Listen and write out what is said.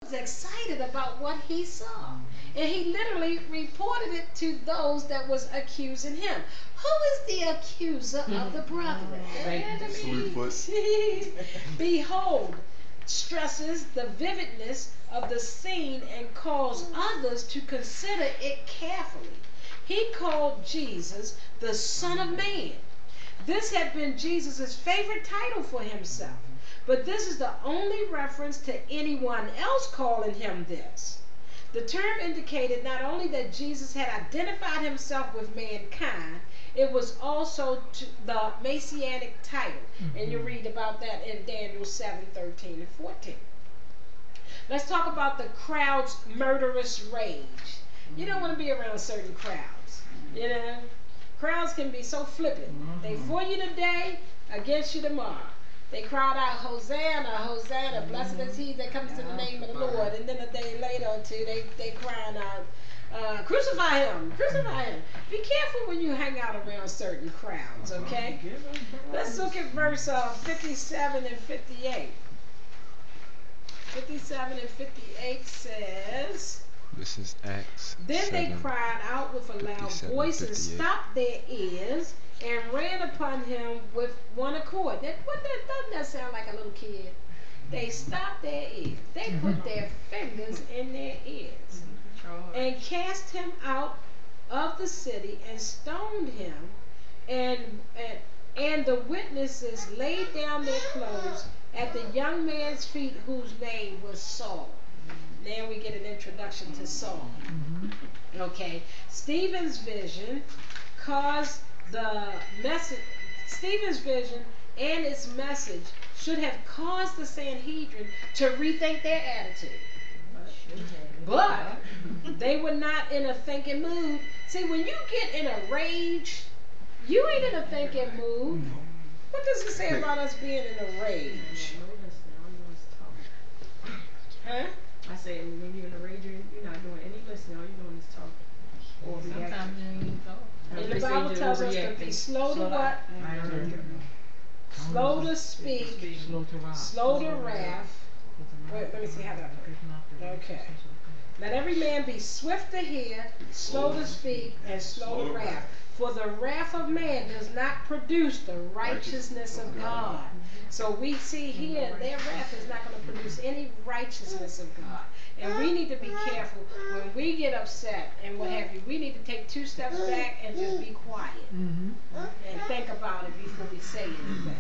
was excited about what he saw. And he literally reported it to those that was accusing him. Who is the accuser of the brethren? Behold, stresses the vividness of the scene and calls others to consider it carefully. He called Jesus the Son of Man. This had been Jesus' favorite title for himself. But this is the only reference to anyone else calling him this. The term indicated not only that Jesus had identified himself with mankind, it was also the messianic title. And you read about that in Daniel 7:13 and 14. Let's talk about the crowd's murderous rage. You don't want to be around certain crowds. You know, crowds can be so flippant. They for you today, against you tomorrow. They cried out, Hosanna, Hosanna, blessed is he that comes in the name of the Lord. And then a day later or two, they crying out, crucify him, crucify him. Be careful when you hang out around certain crowds, okay? Let's look at verse 57 and 58. 57 and 58 says, this is Acts. Then they cried out with a loud voice and stopped their ears and ran upon him with one accord. Doesn't that sound like a little kid? They stopped their ears. They put their fingers in their ears and cast him out of the city and stoned him. And the witnesses laid down their clothes at the young man's feet, whose name was Saul. Now we get an introduction to Saul. Okay, Stephen's vision caused the message. Stephen's vision and its message should have caused the Sanhedrin to rethink their attitude. But they were not in a thinking mood. See, when you get in a rage, you ain't in a thinking mood. What does it say about us being in a rage? Huh? I say when you're in a rage, you're not doing any listening. All you're doing is talking. Or sometimes you don't even talk. And the Bible tells us to be slow to what? Slow to speak, slow to wrath. Wait, let me see how that works. Okay. Let every man be swift to hear, slow to speak, and slow to wrath. For the wrath of man does not produce the righteousness of God. So we see here their wrath is not going to produce any righteousness of God. And we need to be careful when we get upset and what have you. We need to take 2 steps back and just be quiet and think about it before we say anything.